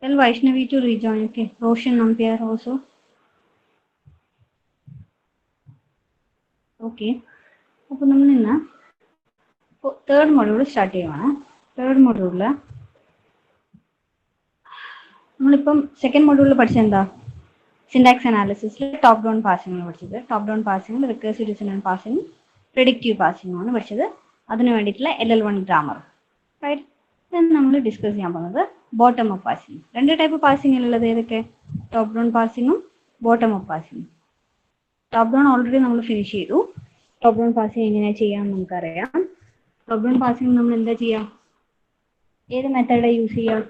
Tell Vaishnavi to rejoin. Okay. Roshan Nampiar also. Okay. അപ്പോൾ നമ്മൾ ഇന്ന് തേർഡ് മൊഡ്യൂൾ സ്റ്റാർട്ട് ചെയ്യുവാണ്. തേർഡ് മൊഡ്യൂളിൽ നമ്മളിപ്പം സെക്കൻഡ് മൊഡ്യൂളിൽ പഠിച്ചത് എന്താ? സിൻടാക്സ് അനാലിസിസിൽ ടോപ്പ് ഡൗൺ പാസിംഗ് ആണ് പഠിച്ചത്. Top down parsing, recursive descent parsing, predictive parsing ആണ് പഠിച്ചത്. അതിന് വേണ്ടിയിട്ടുള്ള LL1 ഗ്രാമർ. റൈറ്റ്. ദെൻ നമ്മൾ ഡിസ്കസ് ചെയ്യാൻ പോകുന്നത് ബോട്ടം അപ്പ് പാസിംഗ്. രണ്ട് ടൈപ്പ് പാസിംഗ് ഉള്ളത് ഏതൊക്കെ? ടോപ്പ് ഡൗൺ പാസിംഗും ബോട്ടം അപ്പ് പാസിംഗും. ടോപ്പ് ഡൗൺ ഓൾറെഡി നമ്മൾ ഫിനിഷ് ചെയ്തു. ടോപ്പ് ഡൗൺ പാസിംഗ് എങ്ങനെയാണ് ചെയ്യാമെന്ന് നമുക്കറിയാം. ടോപ്പ് ഡൗൺ പാസിംഗ് നമ്മൾ എന്താ ചെയ്യുക? ഏത് മെത്തേഡാണ് യൂസ് ചെയ്യുക?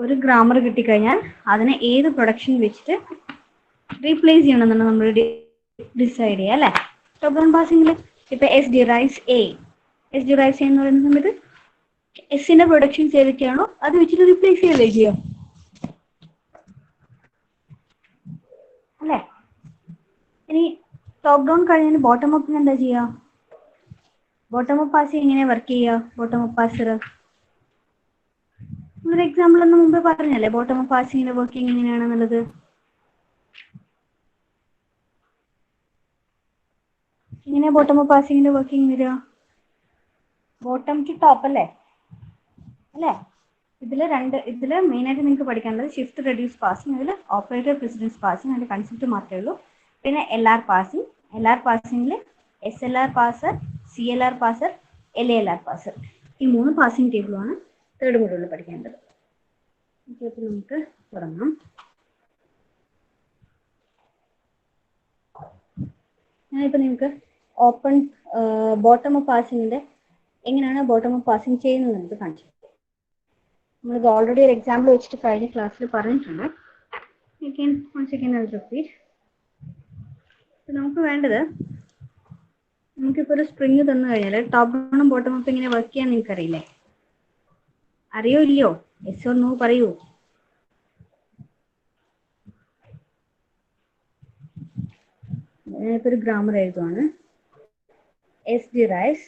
ഒരു ഗ്രാമർ കിട്ടിക്കഴിഞ്ഞാൽ അതിനെ ഏത് പ്രൊഡക്ഷൻ വെച്ചിട്ട് റീപ്ലേസ് ചെയ്യണമെന്നാണ് നമ്മൾ ഡിസൈഡ് ചെയ്യുക അല്ലേ? ടോപ്പ് ഡൗൺ പാസിംഗിൽ ഇപ്പം എസ് ഡിറൈവ്സ് എ എന്ന് പറയുന്ന സമയത്ത് എസിന്റെ പ്രൊഡക്ഷൻസ് ഏതൊക്കെയാണോ അത് വെച്ചിട്ട് റീപ്ലേസ് ചെയ്യല്ലേ ചെയ്യാം അല്ലേ? ഇനി ടോപ്പ് ഡൗൺ കഴിഞ്ഞാൽ ബോട്ടം അപ്പിന് എന്താ ചെയ്യുക? ബോട്ടം അപ്പ് പാസിംഗ് എങ്ങനെയാണ് വർക്ക് ചെയ്യുക? ബോട്ടം അപ്പ് പാസർ ഒരു എക്സാമ്പിൾ ഒന്ന് മുമ്പ് പറഞ്ഞല്ലേ ബോട്ടം അപ്പ് പാസിംഗിന്റെ വർക്കിംഗ് എങ്ങനെയാണെന്നുള്ളത്. ഇങ്ങനെ ബോട്ടം അപ്പ് പാസിംഗിന്റെ വർക്കിംഗ് വരിക ബോട്ടം ടു ടോപ്പ് അല്ലേ? ഇതില് മെയിനായിട്ട് നിങ്ങൾക്ക് പഠിക്കാനുള്ളത് ഷിഫ്റ്റ് റെഡ്യൂസ് പാസിംഗ്, അതിൽ ഓപ്പറേറ്റർ പ്രിസിഡൻസ് പാസിംഗ്, അതിന്റെ കൺസെപ്റ്റ് മാത്രമേ ഉള്ളൂ. പിന്നെ LR പാസിംഗിൽ SLR passer, CLR passer, LALR passer, ഈ 3 പാസിംഗ് ടേബിളുമാണ് തേർഡ് മൊഡ്യൂളിൽ പഠിക്കേണ്ടത്. അപ്പോൾ നമുക്ക് തുടങ്ങാം. ഞാനിപ്പോൾ നിങ്ങൾക്ക് ഓപ്പൺ ബോട്ടം അപ്പ് പാസിംഗിന്റെ എങ്ങനെയാണ് ബോട്ടം അപ്പ് പാസിംഗ് ചെയ്യുന്നത് നമുക്ക് കാണിച്ചു. നമ്മളിത് ഓൾറെഡി ഒരു എക്സാമ്പിൾ വെച്ചിട്ട് കഴിഞ്ഞ ക്ലാസ്സിൽ പറഞ്ഞിട്ടുണ്ട്. റിപ്പീറ്റ്. നമുക്ക് വേണ്ടത്, നമുക്കിപ്പോൾ ഒരു സ്പ്രിങ് തന്നു കഴിഞ്ഞാൽ ടോപ്പ് ഡൗണും ബോട്ടം അപ്പ് ഇങ്ങനെ വർക്ക് ചെയ്യാൻ നിങ്ങൾക്ക് അറിയില്ലേ? അറിയോ ഇല്ലയോ? യെസ് ഓർ നോ പറയൂ. ഞാനിപ്പോൾ ഒരു ഗ്രാമർ എഴുതുവാണ്. S derives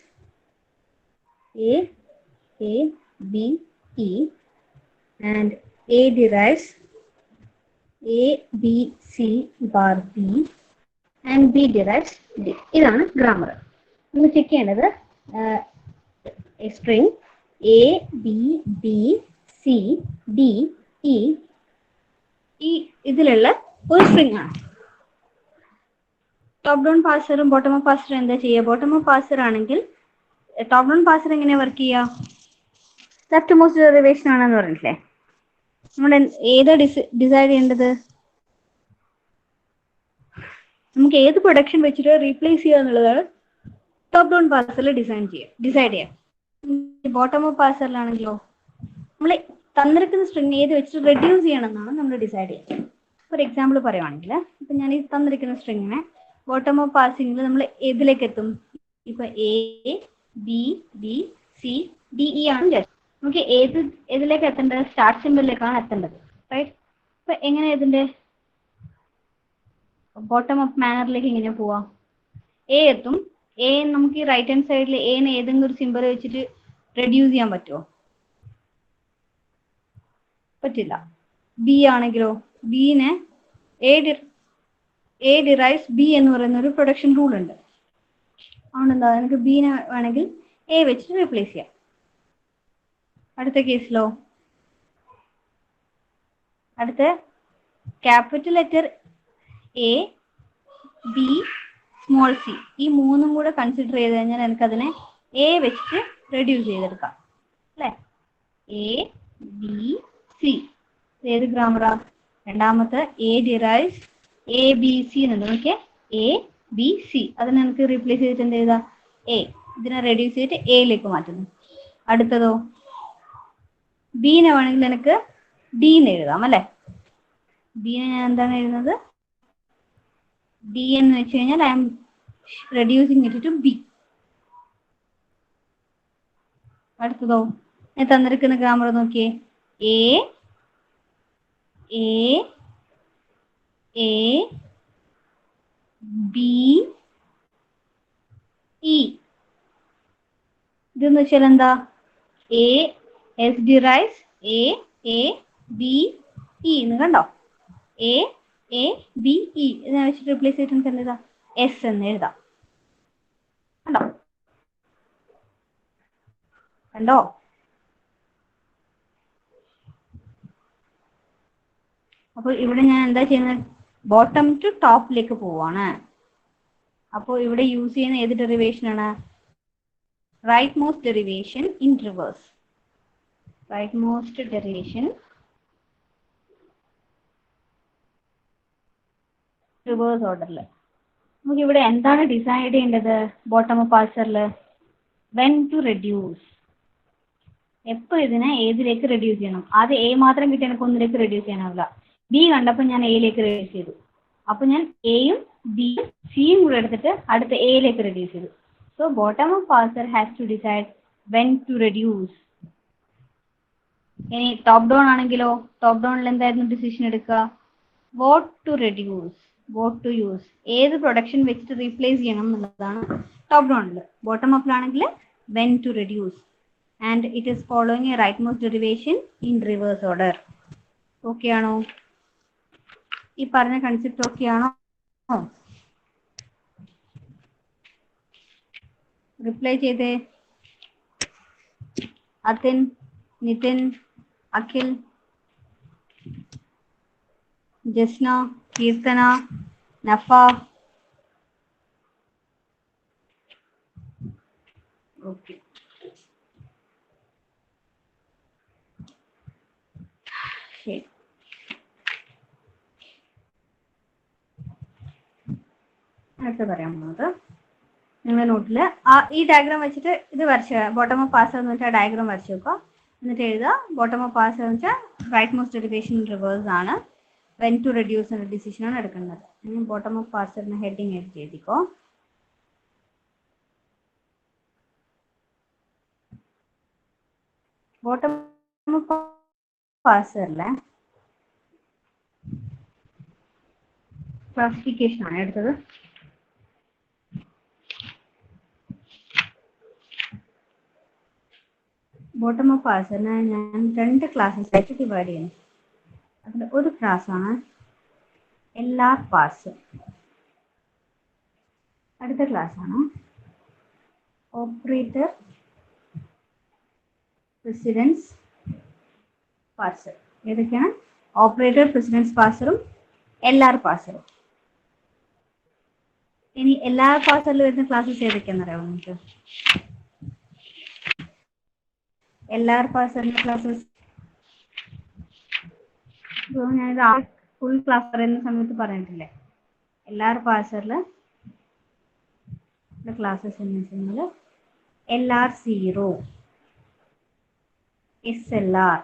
A, B, E and A derives A, B, C bar B and B derives D. ഇതാണ് ഗ്രാമർ. നമ്മൾ ചെക്ക് ചെയ്യേണ്ടത് string A, B, B, C, D, E ഈ ഇതിലുള്ള ഒരു സ്ട്രിങ് ആണ്. ടോപ്പ് ഡൗൺ പാസറും ബോട്ടം അപ്പ് പാസറും എന്താ ചെയ്യുക? Bottom up passer ആണെങ്കിൽ ടോപ്പ് ഡൗൺ പാസർ എങ്ങനെയാണ് വർക്ക് ചെയ്യുക? ലെഫ്റ്റ് മോസ്റ്റ് ഡെറിവേഷൻ ആണെന്ന് പറഞ്ഞിട്ടില്ലേ? നമ്മൾ ഏതാ ഡിസൈഡ് ചെയ്യേണ്ടത്? നമുക്ക് ഏത് പ്രൊഡക്ഷൻ വെച്ചിട്ട് റീപ്ലേസ് ചെയ്യുക എന്നുള്ളതാണ് ടോപ്പ് ഡൗൺ പാസറിൽ ഡിസൈഡ് ചെയ്യാം. ബോട്ടം അപ്പ് പാസറിലാണെങ്കിലോ നമ്മൾ തന്നിരിക്കുന്ന സ്ട്രിങ് ഏത് വെച്ചിട്ട് റെഡ്യൂസ് ചെയ്യണം എന്നാണ് നമ്മൾ ഡിസൈഡ് ചെയ്യുക. ഒരു എക്സാമ്പിൾ പറയുവാണെങ്കിൽ ഇപ്പം ഞാൻ ഈ തന്നിരിക്കുന്ന സ്ട്രിങ്ങിനെ ബോട്ടം അപ്പ് പാസിംഗിൽ നമ്മൾ ഏതിലേക്ക് എത്തും? ഇപ്പൊ A, B, B, C, D, E ആണ്. നമുക്ക് ഏതിലേക്ക് എത്തേണ്ടത്? സ്റ്റാർട്ട് സിമ്പിളിലേക്കാണ് എത്തേണ്ടത്. റൈറ്റ്. ഇപ്പൊ എങ്ങനെ ഇതിന്റെ ബോട്ടം അപ്പ് മാനറിലേക്ക് എങ്ങനെ പോവാം? A എത്തും. A നമുക്ക് ഈ റൈറ്റ് ഹാൻഡ് സൈഡിൽ എനെ ഏതെങ്കിലും ഒരു സിമ്പിൾ വെച്ചിട്ട് റെഡ്യൂസ് ചെയ്യാൻ പറ്റുമോ? പറ്റില്ല. B ആണെങ്കിലോ ബിനെ A ഡിറൈവ്സ് B എന്ന് പറയുന്ന ഒരു പ്രൊഡക്ഷൻ റൂൾ ഉണ്ട്. അതുകൊണ്ട് എന്താ, നമുക്ക് ബിനെ വേണമെങ്കിൽ A വെച്ചിട്ട് റീപ്ലേസ് ചെയ്യാം. അടുത്ത കേസിലോ അടുത്ത capital letter A, B, small c ഈ മൂന്നും കൂടെ കൺസിഡർ ചെയ്ത് കഴിഞ്ഞാൽ എനിക്കതിനെ A വെച്ചിട്ട് റെഡ്യൂസ് ചെയ്തെടുക്കാം അല്ലേ? A, B, C ഏത് ഗ്രാമറാ? രണ്ടാമത്തെ A derives A, B, C എന്നുണ്ട്. നോക്കിയേ A, B, C അതിനെ നമുക്ക് റീപ്ലേസ് ചെയ്തിട്ട് എന്ത് ചെയ്താ? A. ഇതിനെ റെഡ്യൂസ് ചെയ്തിട്ട് എയിലേക്ക് മാറ്റുന്നു. അടുത്തതോ ബിനെ വേണമെങ്കിൽ എനിക്ക് D എന്ന് എഴുതാം അല്ലെ? ബിനെ ഞാൻ എന്താണ് എഴുതുന്നത്? D എന്ന് വെച്ച് കഴിഞ്ഞാൽ I am reducing it to B. അടുത്തതോ ഞാൻ തന്നിരിക്കുന്ന ഗ്രാമർ നോക്കിയേ. A, A, A, B, E ഇതെന്ന് വെച്ചാൽ എന്താ? A, S derives A A B E എന്ന് കണ്ടോ? എ എ ബി ഇ ഇതിനെ വെച്ചിട്ട് റീപ്ലേസ് ചെയ്തിട്ട് നമുക്ക് എന്ത് എഴുതാം? എസ് എന്ന് എഴുതാം. കണ്ടോ? കണ്ടോ? അപ്പോൾ ഇവിടെ ഞാൻ എന്താ ചെയ്യുന്നത്? ബോട്ടം ടു ടോപ്പിലേക്ക് പോവാണ്. അപ്പോൾ ഇവിടെ യൂസ് ചെയ്യുന്ന ഏത് ഡെറിവേഷൻ ആണ്? Right most derivation in reverse. Right most derivation reverse ഓർഡറിൽ. നമുക്ക് ഇവിടെ എന്താണ് ഡിസൈഡ് ചെയ്യേണ്ടത്? ബോട്ടം അപ്പ് പാഴ്സറിൽ വെൻ ടു റെഡ്യൂസ്, എപ്പോൾ ഇതിനെ ഏതിലേക്ക് റെഡ്യൂസ് ചെയ്യണം? ആദ്യം എ മാത്രം കിട്ടി എനിക്ക് ഒന്നിലേക്ക് റെഡ്യൂസ് ചെയ്യാനാവില്ല. ബി കണ്ടപ്പോൾ ഞാൻ എയിലേക്ക് റെഡ്യൂസ് ചെയ്തു. അപ്പോൾ ഞാൻ എയും ബിയും സിയും കൂടെ എടുത്തിട്ട് അടുത്ത എയിലേക്ക് റെഡ്യൂസ് ചെയ്തു. So bottom up parser has to decide when to reduce. ഇനി ടോപ്പ് ഡൗൺ ആണെങ്കിലോ? ടോപ്പ് ഡൗണിൽ എന്തായിരുന്നു ഡിസിഷൻ എടുക്കുക? What to reduce, what to use, ഏത് പ്രൊഡക്ഷൻ വെച്ചിട്ട് റീപ്ലേസ് ചെയ്യണം എന്നുള്ളതാണ് ടോപ്പ് ഡൗണിൽ. ബോട്ടം അപ്പിലാണെങ്കിൽ when to reduce. And it is following a rightmost derivation in reverse order. Okay ആണോ? ഈ പറഞ്ഞ കൺസെപ്റ്റ് ഓക്കെ ആണോ? റിപ്ലൈ ചെയ്തേ. അത്തിൻ, നിതിൻ, അഖിൽ, ജസ്ന, കീർത്തന, നഫ. ഓക്കെ. ശരി. അടുത്ത പറയാൻ പോകുന്നത് നിങ്ങളുടെ നോട്ടിൽ ഈ ഡയഗ്രാം വെച്ചിട്ട് ഇത് വരച്ച് ബോട്ടം അപ്പ് പാഴ്സർ എന്ന് വെച്ചാൽ ഡയഗ്രാം വരച്ച് വെക്കുക. എന്നിട്ട് എഴുതുക ബോട്ടം അപ്പ് പാഴ്സർ എന്ന് വെച്ചാൽ റൈറ്റ് മോസ്റ്റ് ഡെറിവേഷൻ റിവേഴ്സ് ആണ്. വെൻ ടു റെഡ്യൂസ് എന്ന ഡിസിഷനാണ് എടുക്കുന്നത്. ഇനി ബോട്ടം അപ്പ് പാഴ്സറിന് ഹെഡിങ് എഴുതി എഴുതിക്കോ. ബോട്ടം അപ്പ് പാഴ്സറിലെ ക്ലാസിഫിക്കേഷൻ ആണ് എടുത്തത്. ബോട്ടം അപ്പ് പാഴ്സറിനെ ഞാൻ 2 ക്ലാസ്സസ് ആയിട്ട് ഡിവൈഡ് ചെയ്യുന്നു. അതിൽ ഒരു ക്ലാസ്സാണ് LR പാഴ്സർ. അടുത്ത ക്ലാസ്സാണ് ഓപ്പറേറ്റർ പ്രസിഡൻസ് പാഴ്സർ. ഏതൊക്കെയാണ്? ഓപ്പറേറ്റർ പ്രസിഡൻസ് പാഴ്സറും LR പാഴ്സറും. ഇനി LR പാഴ്സറിൽ വരുന്ന ക്ലാസ്സസ് ഏതൊക്കെയാണെന്ന് അറിയാമോ നിങ്ങൾക്ക്? LR പാഴ്സറിന്റെ ക്ലാസ്സസ് ഞാനിത് ഫുൾ ക്ലാസ് പറയുന്ന സമയത്ത് പറഞ്ഞിട്ടില്ലേ? LR പാഴ്സറിൽ ക്ലാസ്സസ് എന്ന് വെച്ചാൽ LR0, SLR,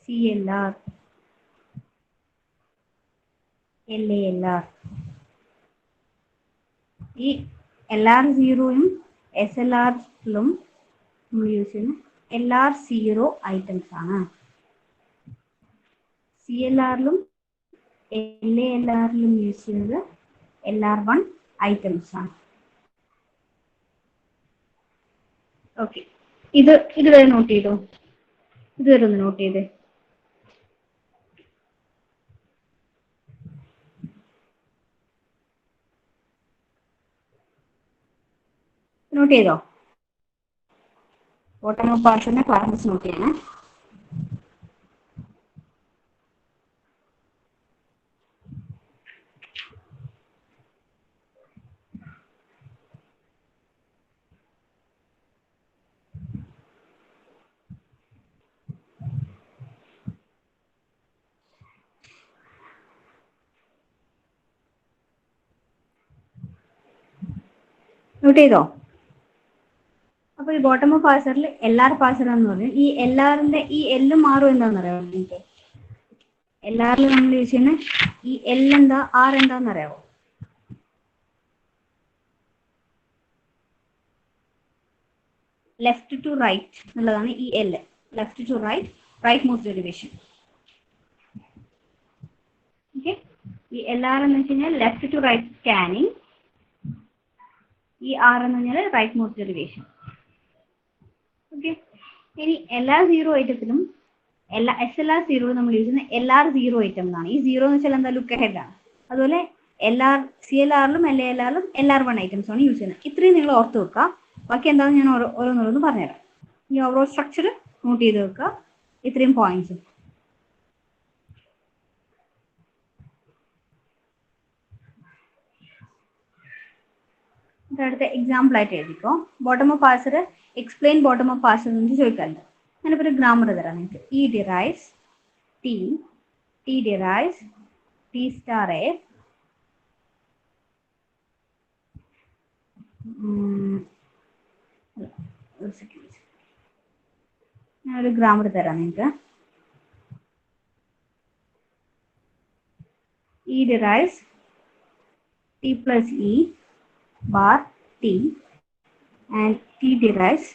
CLR, LALR. ഈ LR0യും SLR-ലും നമ്മൾ യൂസ് ചെയ്യുന്ന LR0 ഐറ്റംസ് ആണ്. CLR-ലും LALR-ലും യൂസ് ചെയ്യുന്നത് LR1 ഐറ്റംസ് ആണ്. ഓക്കെ. ഇതുവരെ നോട്ട് ചെയ്തോ? ഇതുവരെ ഒന്ന് നോട്ട് ചെയ്തേ. നോട്ട് ചെയ്തോ? ബോട്ടം അപ്പ് പാഴ്സറിന്റെ ക്ലാസ്സസ് നോട്ട് ചെയ്യണേ. നോട്ട് ചെയ്തോ? അപ്പോൾ ഈ ബോട്ടം അപ്പ് പാഴ്സറിൽ LR പാഴ്സർ എന്ന് പറഞ്ഞു. ഈ LRന്റെ ഈ എല്ലും ആറും എന്താണെന്ന് അറിയാമോ നിങ്ങൾക്ക്? LRൽ നമ്മൾ യൂസ് ചെയ്യുന്ന ഈ L എന്താ, R എന്താന്ന് അറിയാമോ? ലെഫ്റ്റ് ടു റൈറ്റ് എന്നുള്ളതാണ് ഈ L. Left to right, right most derivation. Okay. ഈ LR എന്ന് വെച്ച് കഴിഞ്ഞാൽ ലെഫ്റ്റ് ടു റൈറ്റ് സ്കാനിങ്. ഈ R എന്ന് പറഞ്ഞാൽ റൈറ്റ് മോസ്റ്റ് ഡെറിവേഷൻ. ഓക്കെ. ഇനി എല്ലാ സീറോ ഐറ്റത്തിലും എല്ലാ SLR സീറോയിൽ നമ്മൾ യൂസ് ചെയ്യുന്ന LR സീറോ ഐറ്റം എന്നാണ്. ഈ സീറോ എന്ന് വെച്ചാൽ എന്താ, ലുക്ക് ഹെഡ് ആണ്. അതുപോലെ CLRലും LALRലും LR1 ഐറ്റംസ് ആണ് യൂസ് ചെയ്യുന്നത്. ഇത്രയും നിങ്ങൾ ഓർത്ത് വെക്കുക. ബാക്കി എന്താണെന്ന് ഞാൻ ഓരോന്നോരോന്ന് പറഞ്ഞുതരാം. ഈ ഓവറോൾ സ്ട്രക്ചർ നോട്ട് ചെയ്ത് വെക്കുക, ഇത്രയും പോയിന്റ്സ്. അടുത്ത എക്സാമ്പിൾ ആയിട്ട് എഴുതിക്കോ. Bottom up parser, explain bottom up parser എന്ന് ചോദിക്കാറുണ്ട്. ഞാനിപ്പോൾ ഒരു ഗ്രാമർ തരാം നിങ്ങൾക്ക്. E derives T derives T star F ഒരു സെക്കൻഡ്, ഞാനൊരു ഗ്രാമർ തരാം നിങ്ങൾക്ക്. E derives T plus E bar T and T derives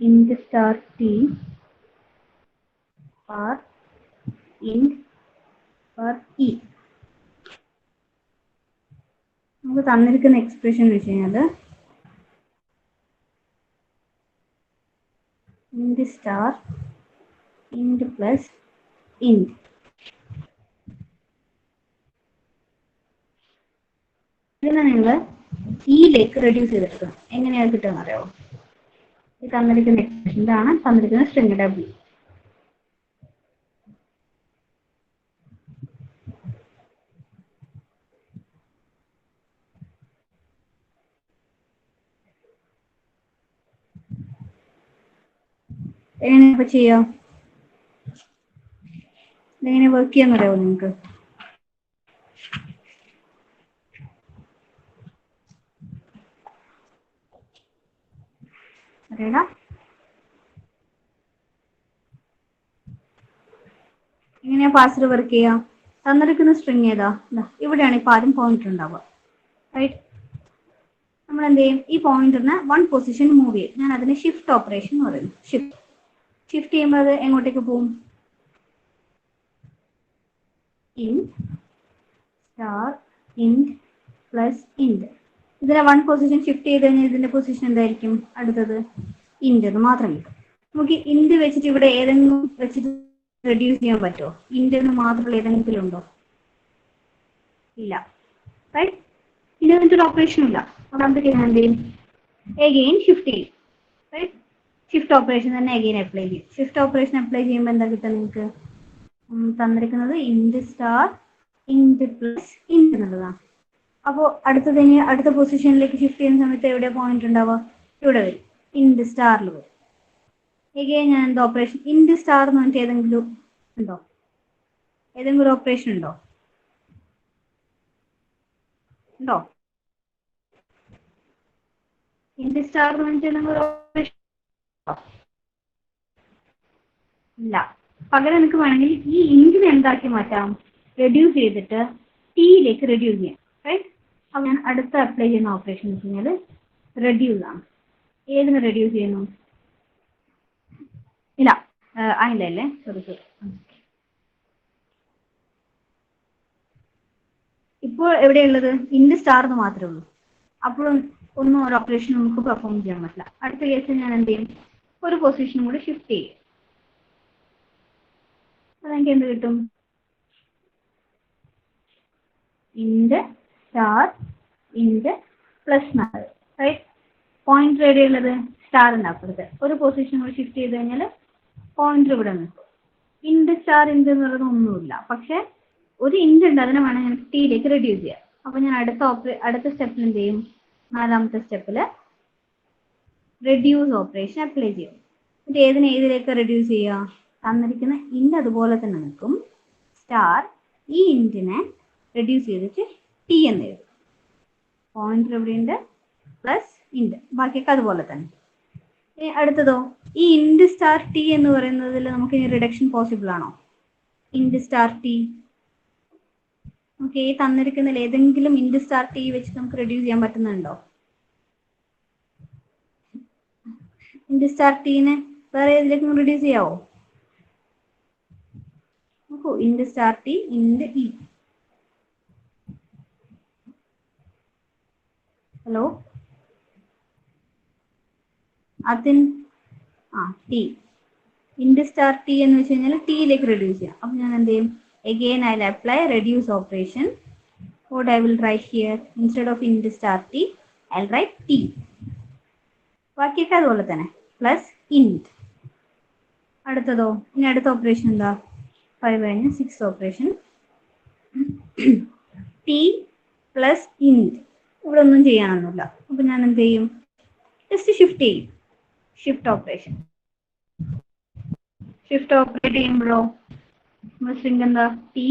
int star T bar int bar E. നമുക്ക് തന്നിരിക്കുന്ന എക്സ്പ്രഷൻ എന്ന് വെച്ച് കഴിഞ്ഞാൽ int star int plus int. ഇതിനെ നിങ്ങൾ ഇയിലേക്ക് റെഡ്യൂസ് ചെയ്തെടുക്കണം. എങ്ങനെയാണ് കിട്ടുക അറിയാമോ? ഈ തന്നിരിക്കുന്ന എക്സ്പ്രഷൻ ഇതാണ് തന്നിരിക്കുന്ന സ്ട്രിംഗ് W. എങ്ങനെയാ ഇപ്പൊ ചെയ്യാം? ഇതെങ്ങനെ വർക്ക് ചെയ്യാന്നറിയാവോ നിങ്ങൾക്ക്? അറിയടാ, എങ്ങനെയാ പാഴ്സർ വർക്ക് ചെയ്യാം? തന്നിരിക്കുന്ന സ്ട്രിംഗ് ഏതാ? ഇവിടെയാണ് ഇപ്പൊ ആദ്യം പോയിന്റർ ഉണ്ടാവുക, റൈറ്റ്? നമ്മൾ എന്ത് ചെയ്യും? ഈ പോയിന്ററിന് വൺ പൊസിഷൻ മൂവ് ചെയ്യും. ഞാൻ അതിന് ഷിഫ്റ്റ് ഓപ്പറേഷൻ എന്ന് പറയുന്നു. ഷിഫ്റ്റ് ചെയ്യുമ്പോൾ അത് എങ്ങോട്ടേക്ക് പോകും? Int star int plus int. ഇതിനെ വൺ പൊസിഷൻ ഷിഫ്റ്റ് ചെയ്ത് കഴിഞ്ഞാൽ ഇതിന്റെ പൊസിഷൻ എന്തായിരിക്കും? അടുത്തത് ഇൻറ്റ് എന്ന് മാത്രം കിട്ടും. നമുക്ക് ഇൻറ്റ് വെച്ചിട്ട് ഇവിടെ ഏതെങ്കിലും വെച്ചിട്ട് റെഡ്യൂസ് ചെയ്യാൻ പറ്റുമോ? ഇൻറ്റ് എന്ന് മാത്രമുള്ള ഏതെങ്കിലും ഉണ്ടോ? ഇല്ല, റൈറ്റ്? ഇനി അതിന്റെ ഒരു ഓപ്പറേഷൻ ഇല്ല. അതാകുമ്പോഴത്തേക്ക് ഞാൻ എന്ത് ചെയ്യും? എഗെയിൻ ഷിഫ്റ്റ് ചെയ്യും, റൈറ്റ്? ഷിഫ്റ്റ് ഓപ്പറേഷൻ തന്നെ എഗെയിൻ അപ്ലൈ ചെയ്യും. ഷിഫ്റ്റ് ഓപ്പറേഷൻ അപ്ലൈ ചെയ്യുമ്പോൾ എന്താ കിട്ടുക നിങ്ങൾക്ക്? തന്നിരിക്കുന്നത് ഇൻറ്റ് സ്റ്റാർ ഇൻറ്റ് പ്ലസ് ഇൻറ്റ് എന്നുള്ളതാണ്. അപ്പോൾ അടുത്ത പൊസിഷനിലേക്ക് ഷിഫ്റ്റ് ചെയ്യുന്ന സമയത്ത് എവിടെ പോയിന്റ് ഉണ്ടാവുക? ഇവിടെ വരും, ഇൻറ്റ് സ്റ്റാറിൽ വരും. എഗെയിൻ ഞാൻ എന്താ ഓപ്പറേഷൻ? ഇൻറ്റ് സ്റ്റാർ എന്ന് പറഞ്ഞിട്ട് ഏതെങ്കിലും ഉണ്ടോ? ഏതെങ്കിലും ഒരു ഓപ്പറേഷൻ ഉണ്ടോ? ഇൻറ്റ് സ്റ്റാർ എന്ന് പറഞ്ഞിട്ട് ഏതെങ്കിലും ഒരു ഓപ്പറേഷൻ ഇല്ല. പകരം എനിക്ക് വേണമെങ്കിൽ ഈ ഇൻറ്റിനെ എന്താക്കി മാറ്റാം? റെഡ്യൂസ് ചെയ്തിട്ട് ടിയിലേക്ക് റെഡ്യൂസ് ചെയ്യാം, റൈറ്റ്? അപ്പോൾ ഞാൻ അടുത്ത അപ്ലൈ ചെയ്യുന്ന ഓപ്പറേഷൻ എന്ന് വെച്ച് കഴിഞ്ഞാൽ റെഡ്യൂസ് ആണ്. ഏതിനെ റെഡ്യൂസ് ചെയ്യുന്നു? ഇല്ല, അതിലല്ലേ, സോറി. ഇപ്പോൾ എവിടെയുള്ളത്? ഇൻറ്റ് സ്റ്റാർ എന്ന് മാത്രമേ ഉള്ളൂ. അപ്പോഴും ഒന്നും ഒരു ഓപ്പറേഷൻ നമുക്ക് പെർഫോം ചെയ്യാൻ പറ്റില്ല. അടുത്ത കേസിൽ ഞാൻ എന്ത് ചെയ്യും? ഒരു പൊസിഷനും കൂടി ഷിഫ്റ്റ് ചെയ്യും. അതെനിക്ക് എന്ത് കിട്ടും? ഇൻറ്റ് star int plus 4, right? Pointer എവിടെയുള്ളത്? സ്റ്റാറിൻ്റെ അപ്പുറത്ത്. ഒരു പൊസിഷൻ കൂടി ഷിഫ്റ്റ് ചെയ്ത് കഴിഞ്ഞാൽ പോയിന്റർ ഇവിടെ നിൽക്കും. ഇൻറ്റ് സ്റ്റാർ ഇൻറ്റ് എന്ന് പറയുന്നത് ഒന്നുമില്ല, പക്ഷെ ഒരു ഇൻറ്റ് ഉണ്ട്, അതിനെ വേണം ഞാൻ ടിയിലേക്ക് റെഡ്യൂസ് ചെയ്യാം. അപ്പോൾ ഞാൻ അടുത്ത സ്റ്റെപ്പിൽ എന്ത് ചെയ്യും? 4ാമത്തെ സ്റ്റെപ്പിൽ റെഡ്യൂസ് ഓപ്പറേഷൻ അപ്ലൈ ചെയ്യും. എന്നിട്ട് ഏതിലേക്ക് റെഡ്യൂസ് ചെയ്യുക? തന്നിരിക്കുന്ന ഇൻറ്റ് അതുപോലെ തന്നെ നിൽക്കും. സ്റ്റാർ ഈ ഇൻറ്റിനെ റെഡ്യൂസ് ചെയ്തിട്ട് ടി എന്ന് എഴുതും. പോയിന്റർ എവിടെയുണ്ട്? പ്ലസ് ഇൻറ്റ്, ബാക്കിയൊക്കെ അതുപോലെ തന്നെ. അടുത്തതോ? ഈ ഇൻറ്റ് സ്റ്റാർ ടി എന്ന് പറയുന്നതിൽ നമുക്ക് ഇനി റിഡക്ഷൻ പോസിബിൾ ആണോ? ഇൻഡ് സ്റ്റാർ ടി. ഓക്കെ, തന്നിരിക്കുന്നതിൽ ഏതെങ്കിലും ഇൻഡ് സ്റ്റാർ ടി വെച്ച് നമുക്ക് റെഡ്യൂസ് ചെയ്യാൻ പറ്റുന്നുണ്ടോ? ഇൻഡ് സ്റ്റാർ ടീനെ വേറെ ഏതിലേക്കും റെഡ്യൂസ് ചെയ്യാവോ? നോക്കൂ, ഇൻഡ് സ്റ്റാർ ടി ഇൻഡ് ഇ. ഹലോ, അതിൻ ടി. ഇൻഡ് സ്റ്റാർ ടി എന്ന് വെച്ച് കഴിഞ്ഞാൽ ടിയിലേക്ക് റെഡ്യൂസ് ചെയ്യാം. അപ്പം ഞാൻ എന്ത് ചെയ്യും? Again I'll apply reduce operation. What I will write here, instead of int star t, I'll write t. ബാക്കിയൊക്കെ അതുപോലെ തന്നെ പ്ലസ് ഇൻറ്റ്. അടുത്തതോ, ഇനി അടുത്ത ഓപ്പറേഷൻ എന്താ? 5 കഴിഞ്ഞ് 6 ഓപ്പറേഷൻ ടി പ്ലസ് ഇൻറ്റ്. ഇവിടെ ഒന്നും ചെയ്യാനൊന്നുമില്ല. അപ്പം ഞാൻ എന്ത് ചെയ്യും? ജസ്റ്റ് ഷിഫ്റ്റ് ചെയ്യും. Shift operation. ഷിഫ്റ്റ് ഓപ്പറേറ്റ് ചെയ്യുമ്പോഴോ സ്ട്രിംഗ് എന്താ? ടി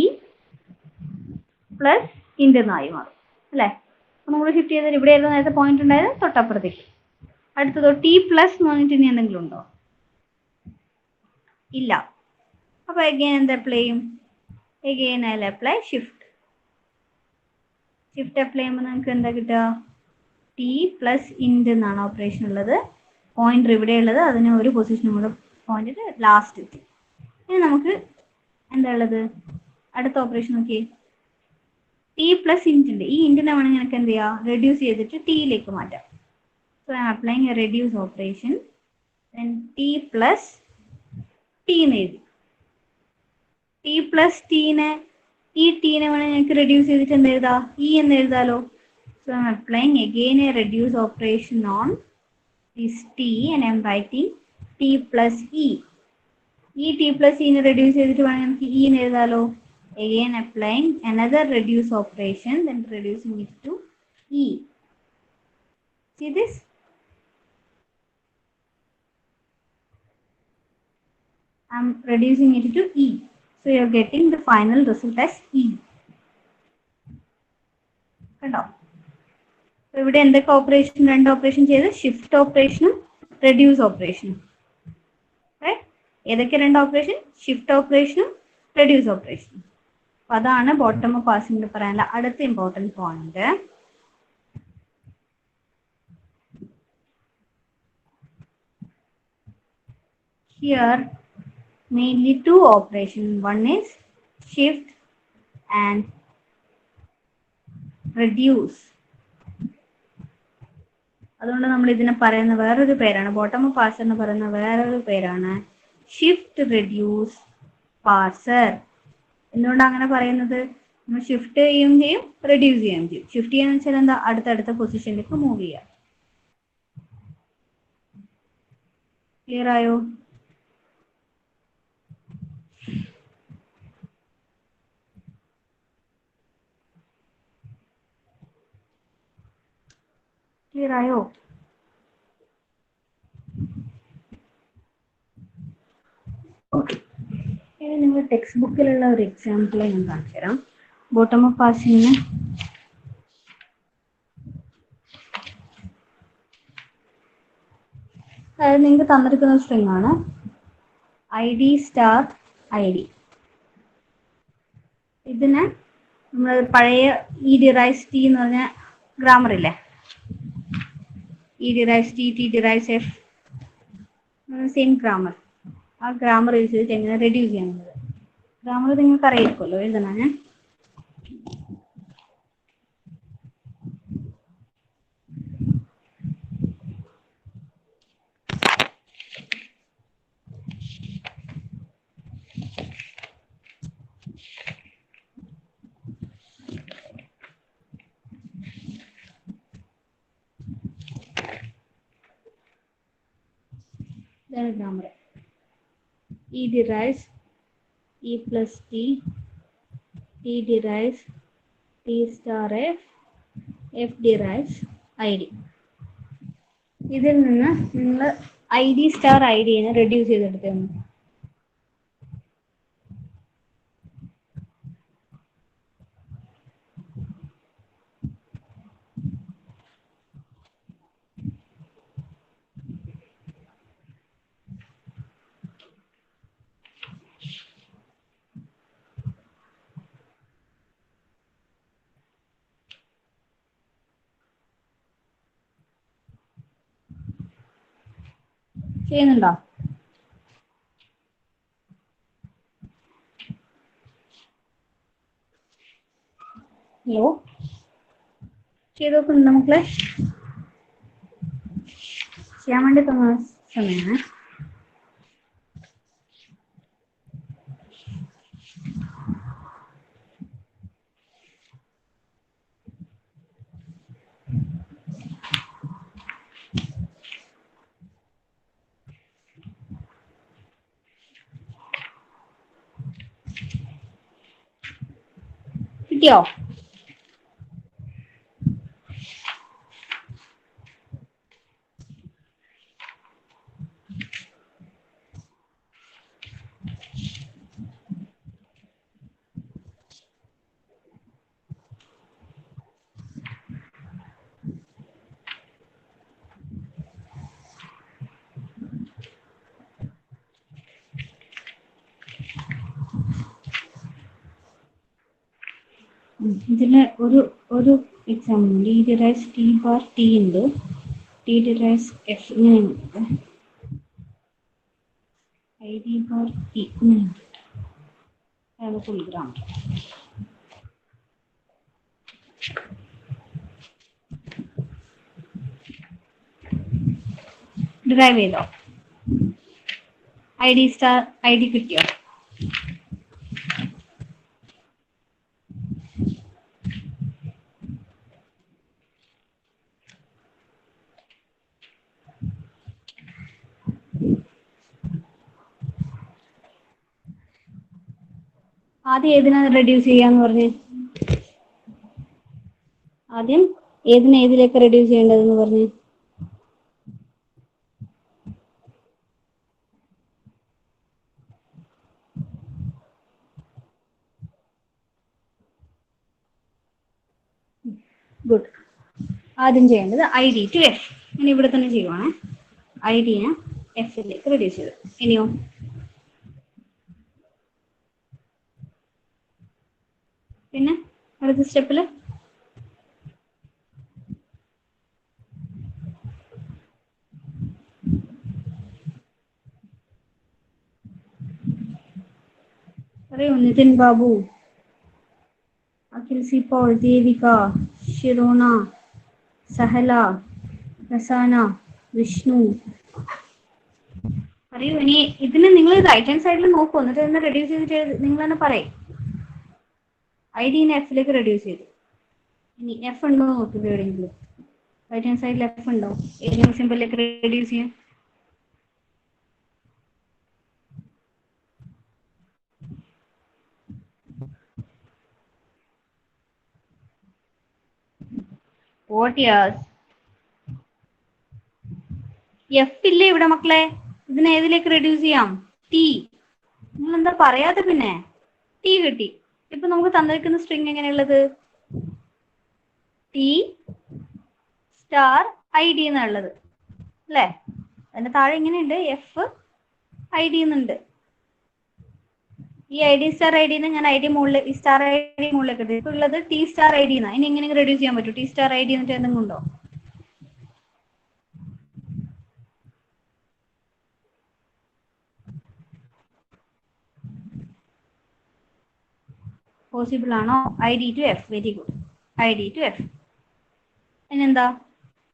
പ്ലസ് ഇൻറ്റ് എന്നായി മാറും അല്ലേ? അപ്പം നമ്മൾ ഷിഫ്റ്റ് ചെയ്താൽ ഇവിടെ ആയിരുന്നു നേരത്തെ പോയിന്റ് ഉണ്ടായത്, തൊട്ടപ്പുറത്തേക്ക്. അടുത്തതോ, ടി പ്ലസ് എന്ന് പറഞ്ഞിട്ട് ഇനി എന്തെങ്കിലും ഉണ്ടോ? ഇല്ല. അപ്പോൾ എഗെയിൻ എന്ത് അപ്ലൈ ചെയ്യും? Again I apply shift. Shift apply ചെയ്യുമ്പോൾ നമുക്ക് എന്താ കിട്ടുക? ടി പ്ലസ് ഇൻറ്റ് എന്നാണ് ഓപ്പറേഷൻ ഉള്ളത്. പോയിന്റർ ഇവിടെ ഉള്ളത്, അതിന് ഒരു പൊസിഷനും കൂടെ പോയിന്റ് ലാസ്റ്റ് എത്തി. ഇനി നമുക്ക് എന്താ ഉള്ളത്? അടുത്ത ഓപ്പറേഷൻ നോക്കിയേ. ടി പ്ലസ് ഇൻറ്റ് ഉണ്ട്. ഈ ഇൻറ്റിനെ വേണമെങ്കിൽ എനിക്ക് എന്ത് ചെയ്യാം? റെഡ്യൂസ് ചെയ്തിട്ട് ടിയിലേക്ക് മാറ്റാം. So I am applying a reduce operation. Then T plus T എന്ന് എഴുതി. ടി പ്ലസ് ടീനെ, ഈ ടീനെ വേണമെങ്കിൽ ഞങ്ങൾക്ക് റെഡ്യൂസ് ചെയ്തിട്ട് എന്ത് എഴുതാം? ഇ എന്ന് എഴുതാലോ. So I am applying again a reduce operation on this T and I am writing T plus E. ഈ ടി പ്ലസ് ഇനെ റെഡ്യൂസ് ചെയ്തിട്ട് വേണമെങ്കിൽ നമുക്ക് ഇ എന്ന് എഴുതാലോ. Again applying another reduce operation, then reducing it to e. See this? I'm reducing it to e. So you are getting the final result as e. കണ്ടോ? ഇവിടെ എന്തൊക്കെ operation? രണ്ട് operation ചെയ്ത്, ഷിഫ്റ്റ് ഓപ്പറേഷനും റെഡ്യൂസ് ഓപ്പറേഷനും. ഏതൊക്കെ രണ്ട് ഓപ്പറേഷൻ? ഷിഫ്റ്റ് ഓപ്പറേഷനും റെഡ്യൂസ് ഓപ്പറേഷനും. അപ്പൊ അതാണ് ബോട്ടം അപ്പ് പാസിംഗിൽ പറയാനുള്ള അടുത്ത important point. Here mainly two operations. One is shift and reduce. അതുകൊണ്ട് നമ്മൾ ഇതിനെ പറയുന്ന വേറൊരു പേരാണ്, ബോട്ടം അപ്പ് പാർസർ എന്ന് പറയുന്ന വേറൊരു പേരാണ് ഷിഫ്റ്റ് റെഡ്യൂസ് പാർസർ. എന്തുകൊണ്ടാണ് അങ്ങനെ പറയുന്നത്? നമ്മൾ ഷിഫ്റ്റ് ചെയ്യുകയും ചെയ്യും, റെഡ്യൂസ് ചെയ്യുകയും ചെയ്യും. ഷിഫ്റ്റ് ചെയ്യാന്ന് വെച്ചാൽ എന്താ? അടുത്തടുത്ത പൊസിഷനിലേക്ക് മൂവ് ചെയ്യുക. ക്ലിയർ ആയോ? ക്ലിയർ ആയോ? ഓക്കെ, ഇനി നിങ്ങൾ ടെക്സ്റ്റ് ബുക്കിലുള്ള ഒരു എക്സാമ്പിൾ ഞാൻ കാണിച്ചു തരാം. ബോട്ടം അപ്പ് പാസിംഗിന് അതായത് നിങ്ങൾക്ക് തന്നിരിക്കുന്ന സ്ട്രിംഗ് ആണ് I D star I D. ഇതിനെ നമ്മൾ പഴയ ഇ ഡിറൈവ്സ് ടി എന്ന് പറഞ്ഞ ഗ്രാമർ ഇല്ലേ, E derives T, T derives F, same grammar. ആ ഗ്രാമർ യൂസ് ചെയ്തിട്ട് എങ്ങനെ റെഡ്യൂസ് ചെയ്യുന്നത്? ഗ്രാമർ നിങ്ങൾക്ക് അറിയായിരിക്കുമല്ലോ, എഴുതണം ഞാൻ. Grammar E derives E plus T, T derives T star F, F derives ID. ഇതിൽ നിന്ന് നിങ്ങൾ ഐ ഡി സ്റ്റാർ ഐ ഡിനെ റെഡ്യൂസ് ചെയ്തെടുക്കുന്നു. ചെയ്യുന്നുണ്ടോ? ഹലോ, ചെയ്ത് നോക്കുന്നുണ്ടോ മക്കളെ? ചെയ്യാൻ വേണ്ടി തന്ന സമയമാണ്. കിട്ടിയോ? ഇതിന് ഒരു എക്സാമ്പിൾ ഉണ്ട്. ടി ഡിറൈസ് ടി ബാർ ടി ഉണ്ട്, ടി ഡിറൈസ് എഫ് ഇങ്ങനെയുണ്ട്, ഐ ഡി ബാർ ടി ഇങ്ങനെയുണ്ട്. അതാണ് ഫുൾ ഗ്രാമർ. ഡിറൈവ് ചെയ്തോ? I D star I D കിട്ടിയോ? ആദ്യം ഏതിനാണ് റെഡ്യൂസ് ചെയ്യാന്ന് പറഞ്ഞ്? ആദ്യം ഏതിലേക്ക് റെഡ്യൂസ് ചെയ്യേണ്ടതെന്ന് പറഞ്ഞ്? ഗുഡ്. ആദ്യം ചെയ്യേണ്ടത് ഐ ഡി ടു എഫ്. ഇനി ഇവിടെ തന്നെ ചെയ്യുവാണേ. ഐ ഡിനെ എഫിലേക്ക് റെഡ്യൂസ് ചെയ്തു. ഇനിയോ? പിന്നെ അടുത്ത സ്റ്റെപ്പിൽ പറയൂ. നിതിൻ ബാബു, അഖിൽ സി പോൾ, ദേവിക, ഷിറോണ, സഹല, റസാന, വിഷ്ണു, പറയൂ. ഇനി ഇതിന് നിങ്ങൾ റൈറ്റ് ഹാൻഡ് സൈഡിൽ നോക്കൂ, എന്നിട്ട് തന്നെ റെഡ്യൂസ് ചെയ്തിട്ട് നിങ്ങൾ തന്നെ പറയും. ഐ ഡിനെ എഫിലേക്ക് റെഡ്യൂസ് ചെയ്തു. ഇനി എഫ് ഉണ്ടോ നോക്കുക എവിടെയെങ്കിലും. റൈറ്റ് ഹാൻഡ് സൈഡിൽ എഫ് ഉണ്ടോ? ഏതെങ്കിലും സിമ്പിളിലേക്ക് റെഡ്യൂസ് ചെയ്യാൻ? What years? എഫ് ഇല്ലേ ഇവിടെ മക്കളെ? ഇതിനെ ഏതിലേക്ക് റെഡ്യൂസ് ചെയ്യാം? ടി. നിങ്ങൾ എന്താ പറയാതെ? പിന്നെ ടി കിട്ടി. ഇപ്പൊ നമുക്ക് തന്നിരിക്കുന്ന സ്ട്രിങ് എങ്ങനെയുള്ളത്? ടി സ്റ്റാർ ഐ ഡി എന്നുള്ളത് അല്ലേ? അതിന്റെ താഴെ ഇങ്ങനെയുണ്ട് എഫ് ഐ ഡി എന്നുണ്ട്. ഈ ഐ ഡി സ്റ്റാർ ഐ ഡിനെ ഞാൻ ഐ ഡി മുകളിൽ, ഈ സ്റ്റാർ ഐ ഡി മുകളിലേക്ക് ഇട്ടു. ഇപ്പൊ ഉള്ളത് ടി സ്റ്റാർ ഐ ഡി എന്നാ. ഇനി എങ്ങനെ റെഡ്യൂസ് ചെയ്യാൻ പറ്റും? ടി സ്റ്റാർ ഐ ഡി എന്നിട്ട് എന്തെങ്കിലും ഉണ്ടോ? പോസിബിൾ ആണോ? I D to F. Very good. I D to F. ഇനിയെന്താ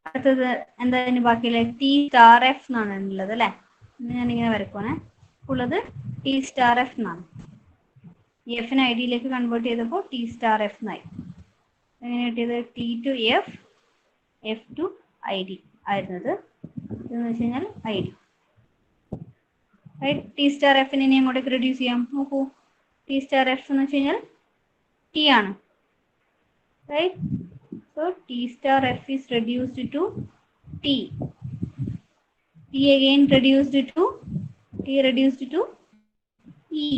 അടുത്തത്? എന്താ ഇനി ബാക്കിയില്ലേ? ടി സ്റ്റാർ എഫ് എന്നാണ് ഉള്ളത് അല്ലെ? ഞാനിങ്ങനെ വരക്കുവാണേ. ഉള്ളത് ടി സ്റ്റാർ എഫ് എന്നാണ്. ഈ എഫിനെ ഐ ഡിയിലേക്ക് കൺവേർട്ട് ചെയ്തപ്പോൾ ടി സ്റ്റാർ എഫ് എന്നായി. എങ്ങനെ കിട്ടിയത്? T to F, F to I D ആയിരുന്നത്. ഇതെന്ന് വെച്ച് കഴിഞ്ഞാൽ I D. Right. T star എഫിനെ ഇനി അങ്ങോട്ടേക്ക് റെഡ്യൂസ് ചെയ്യാം. നോക്കൂ, ടി സ്റ്റാർ എഫ് എന്ന് വെച്ച് കഴിഞ്ഞാൽ ടി ആണ്. Right. So T star F is reduced to T. T again reduced to T reduced to E.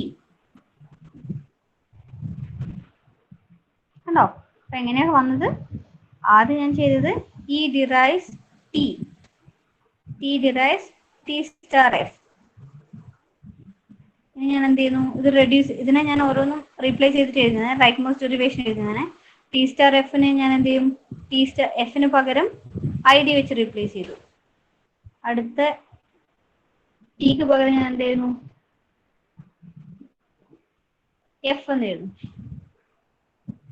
കണ്ടോ? അപ്പൊ എങ്ങനെയാണ് വന്നത്? ആദ്യം ഞാൻ ചെയ്തത് E derives T. T derives T star F. ഇനി ഞാൻ എന്ത് ചെയ്യുന്നു? ഇത് റെഡ്യൂസ്, ഇതിനെ ഞാൻ ഓരോന്നും റീപ്ലേസ് ചെയ്തിട്ട് എഴുതുന്നത്. റൈറ്റ് മോസ്റ്റ് ഡെറിവേഷൻ എഴുതുന്നതിനെ ടി സ്റ്റാർ എഫിനെ ഞാൻ എന്ത് ചെയ്യും? ടി സ്റ്റാർ എഫിന് പകരം ഐ ഡി വെച്ച് റീപ്ലേസ് ചെയ്തു. അടുത്ത ടിക്ക് പകരം ഞാൻ എന്ത് ചെയ്യുന്നു, എഫ് എന്ന് എഴുതും.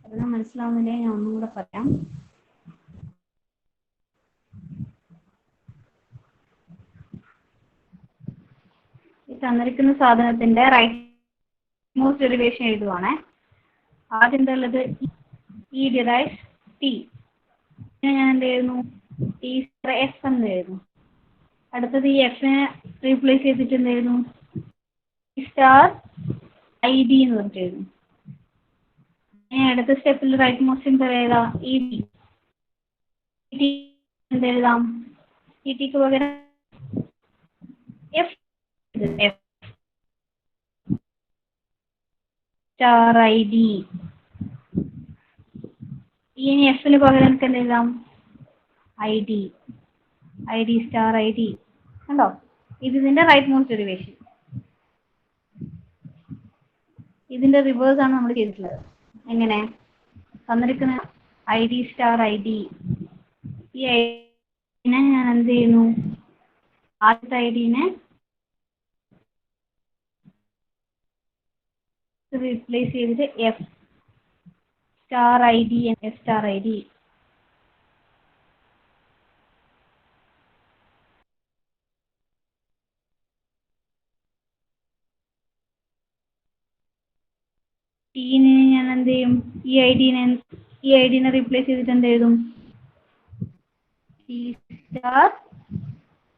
അതിന് മനസ്സിലാവുന്നില്ലേ, ഞാൻ ഒന്നും കൂടെ പറയാം. ഈ തന്നിരിക്കുന്ന സാധനത്തിന്റെ റൈറ്റ് മോസ്റ്റ് ഡെറിവേഷൻ എഴുതുവാണേ. ആദ്യം എന്താ ഉള്ളത്, ഇ ഡിറൈവ്സ് ടി. ഞാൻ എന്ത് ചെയ്യുന്നു, ടി എഫ് എന്ന് എഴുതുന്നു. അടുത്തത് ഈ എഫിനെ റീപ്ലേസ് ചെയ്തിട്ട് എന്ത് ചെയ്യുന്നു, സ്റ്റാർ ഐ ഡി എന്ന് പറഞ്ഞിട്ട് എഴുതുന്നു. അടുത്ത സ്റ്റെപ്പിൽ റൈറ്റ് മോസ്റ്റ് എന്താ ഏതാ, ഇ ടി. എന്ത് എഴുതാം, ഇ ടിക്ക് പകരം എഫ് സ്റ്റാർ ഐ ഡി. ഇനി എഫിന് പകരം നമുക്ക് എന്ത് എഴുതാം, I D. I D star I D കണ്ടോ, ഇത് ഇതിന്റെ റൈറ്റ് മോസ്റ്റ് ഡെറിവേഷൻ. ഇതിന്റെ റിവേഴ്സ് ആണ് നമ്മൾ ചെയ്തിട്ടുള്ളത്. എങ്ങനെ, തന്നിരിക്കുന്ന I D star I D, ഈ ഐഡിനെ ഞാൻ എന്ത് ചെയ്യുന്നു, ആദ്യത്തെ ഐഡിനെ റീപ്ലേസ് ചെയ്തിട്ട് F star I D, F star I D. ടീനെ ഞാൻ എന്ത് ചെയ്യും, ഈ ഐഡിനെ റീപ്ലേസ് ചെയ്തിട്ട് എന്ത് എഴുതും, ടി സ്റ്റാർ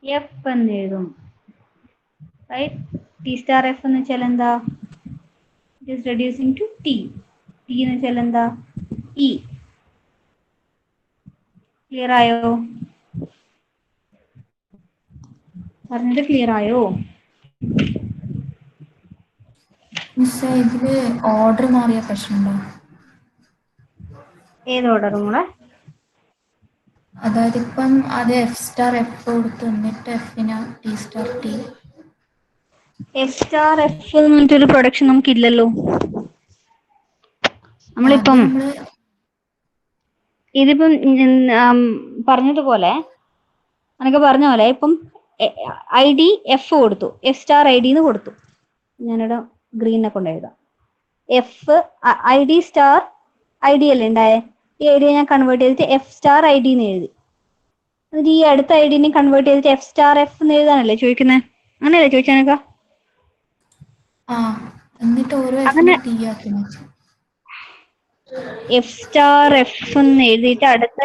എഫ് എന്ന് എഴുതും. റൈറ്റ്, ടി സ്റ്റാർ എഫ് എന്ന് വെച്ചാൽ എന്താ, it is reducing to T. T എന്ന് വെച്ചാൽ എന്താ, ഇ. ക്ലിയർ ആയോ, പറഞ്ഞത് ക്ലിയർ ആയോ? മിസ്സേ, ഇതില് ഓർഡർ മാറിയ പ്രശ്നമുണ്ടോ? ഏത് ഓർഡർ കൂടെ? അതായത് ഇപ്പം അത് എഫ് സ്റ്റാർ എഫ് കൊടുത്തു, എന്നിട്ട് എഫിന് T star T. F star F എന്ന് പറഞ്ഞിട്ടൊരു പ്രൊഡക്ഷൻ നമുക്കില്ലല്ലോ. നമ്മളിപ്പം ഇതിപ്പം പറഞ്ഞതുപോലെ അനക്ക് പറഞ്ഞ പോലെ ഇപ്പം ഐ ഡി എഫ് കൊടുത്തു, എഫ് സ്റ്റാർ ഐ ഡി എന്ന് കൊടുത്തു. ഞാനിവിടെ ഗ്രീനെ കൊണ്ട് എഴുതാം. F I D star I D അല്ലേ ഉണ്ടായേ, ഈ ഐ ഡിയെ ഞാൻ കൺവേർട്ട് ചെയ്തിട്ട് എഫ് സ്റ്റാർ ഐ ഡി എന്ന് എഴുതി. എന്നിട്ട് ഈ അടുത്ത ഐ ഡിനെ കൺവേർട്ട് ചെയ്തിട്ട് എഫ് സ്റ്റാർ എഫ് എന്ന് എഴുതാനല്ലേ ചോദിക്കുന്നത്, അങ്ങനെയല്ലേ ചോദിച്ചാനൊക്കെ? എന്നിട്ട് ഓരോ എഫിനെ ടി ആക്കി മാറ്റി. എഫ് സ്റ്റാർ എഫ് എന്ന് എഴുതിയിട്ട് അടുത്ത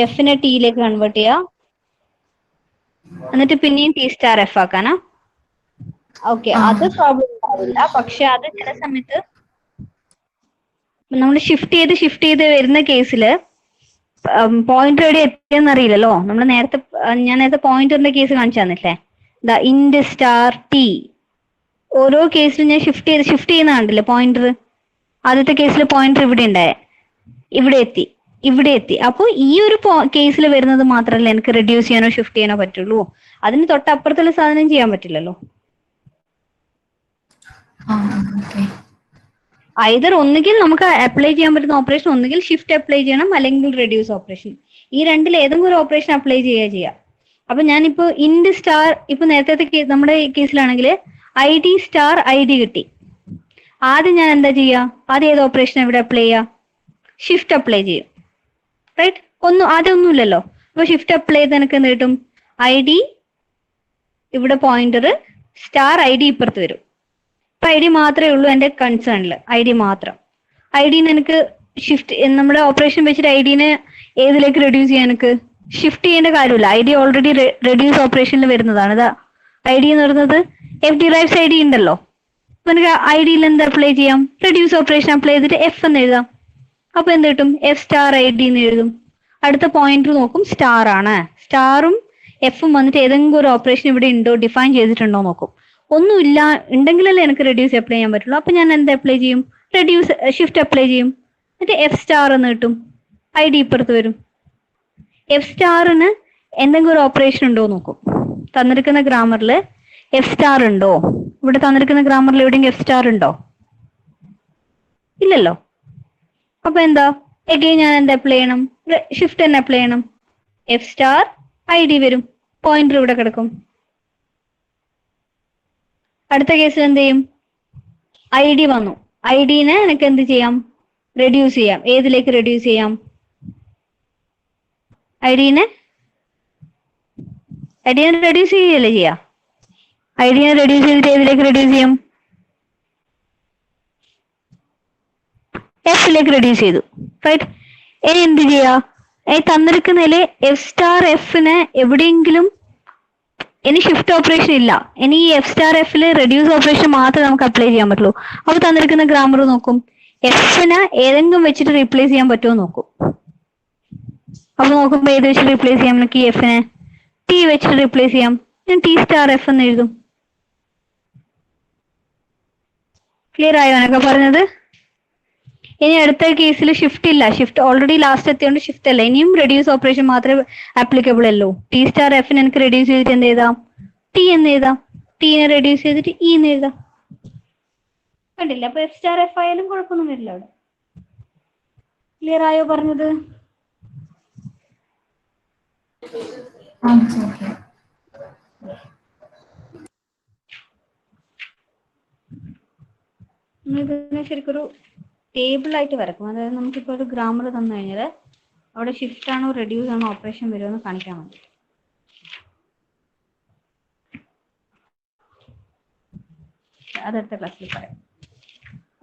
എഫിനെ ടിയിലേക്ക് കൺവേർട്ട് ചെയ്യാം, എന്നിട്ട് പിന്നെയും ടി സ്റ്റാർ എഫ് ആക്കാനാ. ഓക്കെ, അത് പ്രോബ്ലം ഉണ്ടാവില്ല. പക്ഷെ അത് ചില സമയത്ത് നമ്മൾ ഷിഫ്റ്റ് ചെയ്ത് വരുന്ന കേസില് പോയിന്റർ എവിടെ എത്തിയെന്ന് അറിയില്ലല്ലോ. നമ്മൾ ഞാൻ നേരത്തെ പോയിന്ററിന്റെ കേസ് കാണിച്ചു തന്നില്ലേ, ഇൻഡ് സ്റ്റാർ ടി. ഓരോ കേസിലും ഞാൻ ഷിഫ്റ്റ് ചെയ്യുന്ന കണ്ടില്ലേ പോയിന്റർ. ആദ്യത്തെ കേസിൽ പോയിന്റർ ഇവിടെ എത്തി. അപ്പോൾ ഈ ഒരു കേസിൽ വരുന്നത് മാത്രമല്ല എനിക്ക് റെഡ്യൂസ് ചെയ്യാനോ ഷിഫ്റ്റ് ചെയ്യാനോ പറ്റുള്ളൂ. അതിന് തൊട്ടപ്പുറത്തുള്ള സാധനം ചെയ്യാൻ പറ്റില്ലല്ലോ. ഐദർ ഒന്നുകിൽ നമുക്ക് അപ്ലൈ ചെയ്യാൻ പറ്റുന്ന ഓപ്പറേഷൻ ഒന്നുകിൽ ഷിഫ്റ്റ് അപ്ലൈ ചെയ്യണം, അല്ലെങ്കിൽ റെഡ്യൂസ് ഓപ്പറേഷൻ. ഈ രണ്ടിൽ ഏതെങ്കിലും ഒരു ഓപ്പറേഷൻ അപ്ലൈ ചെയ്യാം. അപ്പൊ ഞാനിപ്പോ ഇൻഡ് സ്റ്റാർ, ഇപ്പൊ നേരത്തെ നമ്മുടെ കേസിലാണെങ്കിൽ I D star I D കിട്ടി. ആദ്യം ഞാൻ എന്താ ചെയ്യുക, ആദ്യം ഏത് ഓപ്പറേഷൻ ഇവിടെ അപ്ലൈ ചെയ്യുക, ഷിഫ്റ്റ് അപ്ലൈ ചെയ്യും. റൈറ്റ്, ആദ്യം ഒന്നുമില്ലല്ലോ. അപ്പൊ ഷിഫ്റ്റ് അപ്ലൈ ചെയ്ത് എനിക്ക് എന്ത് കിട്ടും, ഐ ഡി ഇവിടെ പോയിന്റർ, സ്റ്റാർ ഐ ഡി ഇപ്പുറത്ത് വരും. ഇപ്പൊ ഐ ഡി മാത്രമേ ഉള്ളൂ എന്റെ കൺസേണില്, ഐ ഡി മാത്രം. ഐ ഡിനെ എനിക്ക് നമ്മുടെ ഓപ്പറേഷൻ വെച്ചിട്ട് ഐ ഡിനെ ഏതിലേക്ക് റെഡ്യൂസ് ചെയ്യാൻ എനിക്ക് ഷിഫ്റ്റ് ചെയ്യേണ്ട കാര്യമില്ല. ഐ ഡി ഓൾറെഡി റെഡ്യൂസ് ഓപ്പറേഷനിൽ വരുന്നതാണ്. ഇതാ ഐ ഡി എന്ന് പറയുന്നത് എഫ് ഡിറൈവ്സ് ഐ ഡി ഉണ്ടല്ലോ. അപ്പൊ എനിക്ക് ഐ ഡിയിൽ എന്ത് അപ്ലൈ ചെയ്യാം, റെഡ്യൂസ് ഓപ്പറേഷൻ അപ്ലൈ ചെയ്തിട്ട് എഫ് എന്ന് എഴുതാം. അപ്പൊ എന്ത് കിട്ടും, എഫ് സ്റ്റാർ ഐ ഡി എന്ന് എഴുതും. അടുത്ത പോയിന്റർ നോക്കും, സ്റ്റാർ ആണ്. സ്റ്റാറും എഫും വന്നിട്ട് ഏതെങ്കിലും ഒരു ഓപ്പറേഷൻ ഇവിടെ ഉണ്ടോ, ഡിഫൈൻ ചെയ്തിട്ടുണ്ടോ നോക്കും. ഒന്നുമില്ല, ഉണ്ടെങ്കിലല്ലേ എനിക്ക് റെഡ്യൂസ് അപ്ലൈ ചെയ്യാൻ പറ്റുള്ളൂ. അപ്പൊ ഞാൻ എന്ത് അപ്ലൈ ചെയ്യും, ഷിഫ്റ്റ് അപ്ലൈ ചെയ്യും. എന്നിട്ട് എഫ് സ്റ്റാർ എന്ന് കിട്ടും, ഐ ഡി ഇപ്പുറത്ത് വരും. എഫ് സ്റ്റാറിന് എന്തെങ്കിലും ഒരു ഓപ്പറേഷൻ ഉണ്ടോ നോക്കും. തന്നിരിക്കുന്ന ഗ്രാമറിൽ എഫ് സ്റ്റാർ ഉണ്ടോ, ഇവിടെ തന്നിരിക്കുന്ന ഗ്രാമറിൽ എവിടെയെങ്കിലും എഫ് സ്റ്റാർ ഉണ്ടോ, ഇല്ലല്ലോ. അപ്പൊ എന്താ, എഗെയിൻ ഞാൻ എന്താ അപ്ലൈ ചെയ്യണം, ഷിഫ്റ്റ് തന്നെ അപ്ലൈ ചെയ്യണം. എഫ് സ്റ്റാർ ഐ ഡി വരും, പോയിന്റർ ഇവിടെ കിടക്കും. അടുത്ത കേസിൽ എന്ത് ചെയ്യും? ഐ ഡി വന്നു. ഐ ഡിനെ എനിക്ക് എന്ത് ചെയ്യാം? റെഡ്യൂസ് ചെയ്യാം. ഏതിലേക്ക് റെഡ്യൂസ് ചെയ്യാം? ഐ ഡിനെ റെഡ്യൂസ് ചെയ്യുകയല്ലേ ചെയ്യാം? ഐ ഡിനെ റെഡ്യൂസ് ചെയ്തിട്ട് ഏതിലേക്ക് റെഡ്യൂസ് ചെയ്യും? എഫിലേക്ക് റെഡ്യൂസ് ചെയ്തു. റൈറ്റ്. ഇനി എന്ത് ചെയ്യാ? തന്നിരിക്കുന്നതില് എഫ് സ്റ്റാർ എഫിന് എവിടെയെങ്കിലും ഇനി ഷിഫ്റ്റ് ഓപ്പറേഷൻ ഇല്ല. ഇനി ഈ എഫ് സ്റ്റാർ എഫിൽ റെഡ്യൂസ് ഓപ്പറേഷൻ മാത്രമേ നമുക്ക് അപ്ലൈ ചെയ്യാൻ പറ്റുള്ളൂ. അപ്പൊ തന്നിരിക്കുന്ന ഗ്രാമർ നോക്കും. എഫിന് ഏതെങ്കിലും വെച്ചിട്ട് റീപ്ലേസ് ചെയ്യാൻ പറ്റുമോ നോക്കും. അപ്പൊ നോക്കുമ്പോ ഏത് വെച്ചിട്ട് റീപ്ലേസ് ചെയ്യാം? നമുക്ക് ഈ എഫിനെ ടി വെച്ചിട്ട് റീപ്ലേസ് ചെയ്യാം. ഞാൻ ടി സ്റ്റാർ എഫ് എന്ന് എഴുതും. ക്ലിയർ ആയോ എന്നൊക്കെ പറഞ്ഞത്? ഇനി അടുത്ത കേസിൽ ഷിഫ്റ്റ് ഇല്ല. ഷിഫ്റ്റ് ഓൾറെഡി ലാസ്റ്റ് എത്തിയോണ്ട് ഷിഫ്റ്റ് അല്ല. ഇനിയും റെഡ്യൂസ് ഓപ്പറേഷൻ മാത്രമേ ആപ്ലിക്കബിൾ ഉള്ളൂ. ടി സ്റ്റാർ എഫിന് എനിക്ക് റെഡ്യൂസ് ചെയ്തിട്ട് എന്ത് എഴുതാം? ടി എന്ന് എഴുതാം. ടീനെ റെഡ്യൂസ് ചെയ്തിട്ട് ഇ എന്ന് എഴുതാം. കണ്ടില്ല? അപ്പൊ എഫ് സ്റ്റാർ എഫ് ആയാലും കുഴപ്പമൊന്നും വരില്ല അവിടെ. ക്ലിയർ ആയോ പറഞ്ഞത്? ഇതിനെ ശരിക്കൊരു ടേബിൾ ആയിട്ട് വരക്കും. അതായത് നമുക്കിപ്പോൾ ഒരു ഗ്രാമർ തന്നു കഴിഞ്ഞാൽ അവിടെ ഷിഫ്റ്റ് ആണോ റെഡ്യൂസ് ആണോ ഓപ്പറേഷൻ വരുമെന്ന് കാണിക്കാൻ മതി. അതടുത്ത ക്ലാസ്സിൽ പറയാം.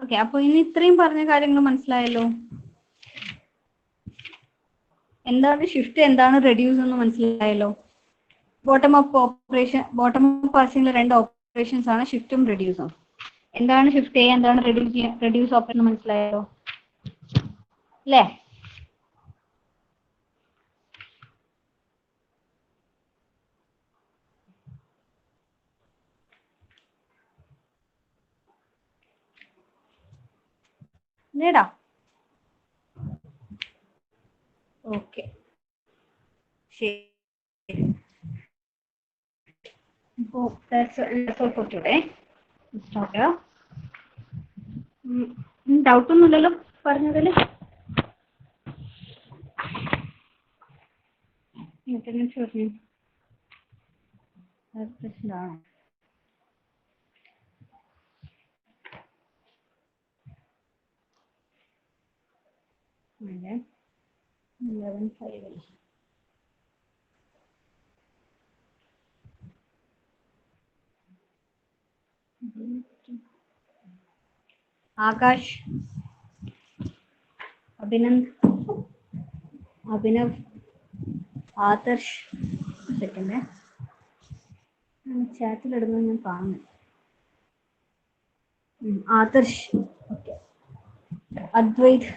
ഓക്കെ, അപ്പൊ ഇനി ഇത്രയും പറഞ്ഞ കാര്യങ്ങൾ മനസ്സിലായല്ലോ. എന്താണ് ഷിഫ്റ്റ്, എന്താണ് റെഡ്യൂസ് എന്ന് മനസ്സിലായല്ലോ. Bottom up operation, bottom up പാർസിംഗിലെ രണ്ട് ഓപ്പറേഷൻസ് ആണ് ഷിഫ്റ്റും റെഡ്യൂസും. എന്താണ് ഷിഫ്റ്റ് ചെയ്യുക, എന്താണ് റെഡ്യൂസ് ഓപ്പറേഷൻ മനസ്സിലായല്ലോ അല്ലേ? നേടാ. ഓക്കെ, ശരി. അപ്പോൾ that's all for today. Doubt ഒന്നുമില്ലല്ലോ പറഞ്ഞതിൽ? പ്രശ്നമാണോ? അതെ, 11:05. ആകാശ്, അഭിനവ്, ആദർശ്. സെക്കൻഡ്, ചാറ്റിലിടുന്നത് ഞാൻ കാണുന്നു. Adarsh, Advait,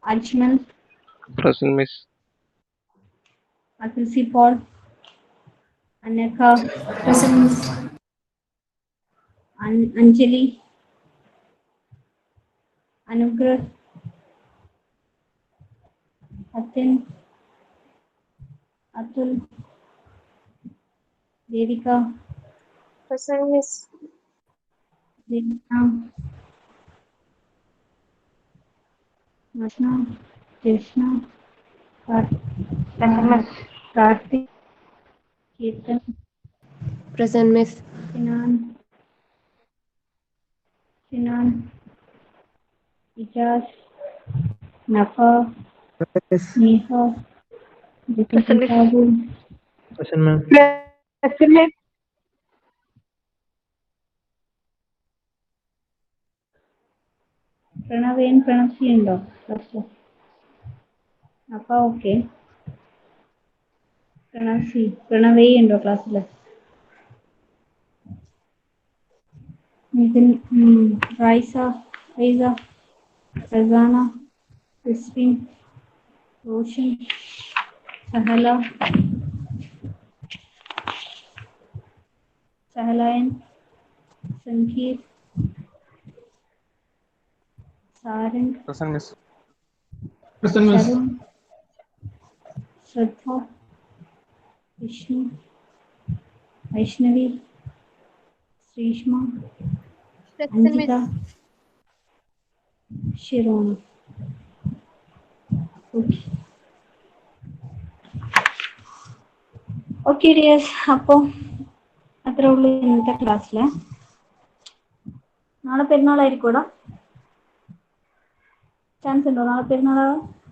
Ajmal, Present, Miss. Atilsi Paul, Aneka, Anjali, Anugrah, Atin, Atul, Devika, Present, Miss. Devika, Ashna, Krishna, Karthik, Ketan, Present, Miss. Sinan, Ijaz, Nafa, Neha, Present, Miss. Sabu, Present, ma'am. Present, Miss. പ്രണവേൻ pronounce ചെയ്യണ്ടോ ക്ലാസ്സിൽ? അപ്പൊ okay, പ്രണവേ ഉണ്ടോ ക്ലാസ്സിൽ? Nithin, Raisa, Rasana, Christine, Roshan, സഹലയൻ, Sangeer, Sarang, Present, Miss. Sharun, Shraddha, Vishnu, Vaishnavi, Sreeshma, Anjitha, Shirona. Okay dears, അപ്പോൾ ഇത്രേ ഉള്ളൂ ഇന്നത്തെ ക്ലാസ്സില്. നാളെ പെരുന്നാളായിരിക്കൂടാ? ചാൻസ് ഉണ്ടോ നാളെ പെരുന്നാളാവാൻ?